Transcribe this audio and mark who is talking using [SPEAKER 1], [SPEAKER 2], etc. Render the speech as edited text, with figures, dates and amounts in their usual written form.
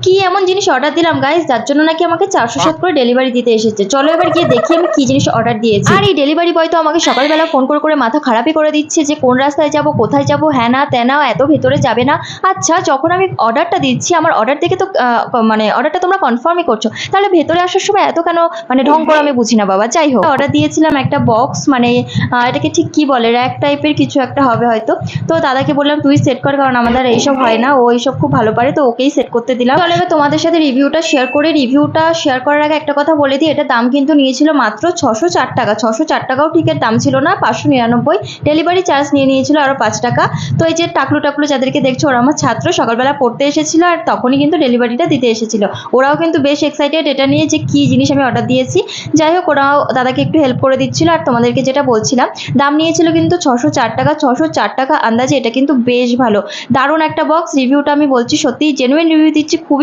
[SPEAKER 1] কি এমন জিনিস অর্ডার দিলাম গাইস, যার জন্য নাকি আমাকে 407 করে ডেলিভারি দিতে এসেছে। চলো এবার গিয়ে দেখি আমি কি জিনিস অর্ডার দিয়েছি। আর এই ডেলিভারি বয় তো আমাকে সকালবেলা ফোন করে মাথা খারাপই করে দিচ্ছে যে কোন রাস্তায় যাব, কোথায় যাব, হ্যাঁ না তেনা, এত ভেতরে যাবে না। আচ্ছা, যখন আমি অর্ডারটা দিচ্ছি আমার অর্ডার দেখে তো মানে অর্ডারটা তোমরা কনফার্মই করছো, তাহলে ভেতরে আসার সময় এত কেন মানে ঢং করে আমি বুঝি না বাবা। যাই হোক, অর্ডার দিয়েছিলাম একটা বক্স, মানে এটাকে ঠিক কি বলে, র্যাক টাইপের কিছু একটা হবে হয়তো। তো দাদাকে বললাম তুই সেট কর, কারণ আমাদের এইসব হয় না, ও এইসব খুব ভালো পারে, তো ওকেই সেট করতে দিলাম। চলো এবার তোমাদের সাথে রিভিউটা শেয়ার করে। রিভিউটা শেয়ার করার আগে একটা কথা বলে দিই, এটা দাম কিন্তু নিয়েছিল মাত্র 604 টাকা। 604 টাকাও ঠিকের দাম ছিল না, 599। ডেলিভারি চার্জ নিয়েছিল আরো 5 টাকা। তো এই যে টাকলু টাকলু যাদেরকে দেখছো, ওরা আমার ছাত্র, সকালবেলা পড়তে এসেছিল আর তখনই কিন্তু ডেলিভারিটা দিতে এসেছিল। ওরাও কিন্তু বেশ এক্সাইটেড এটা নিয়ে যে কি জিনিস আমি অর্ডার দিয়েছি। যাই হোক, ওরাও দাদাকে একটু হেল্প করে দিচ্ছিল। আর তোমাদেরকে যেটা বলছিলাম, দাম নিয়েছিল কিন্তু 604 টাকা। 604 টাকা আন্দাজে এটা কিন্তু বেশ ভালো, দারুণ একটা বক্স। রিভিউটা আমি বলছি সত্যি জেনুইন রিভিউ দিচ্ছি, খুবই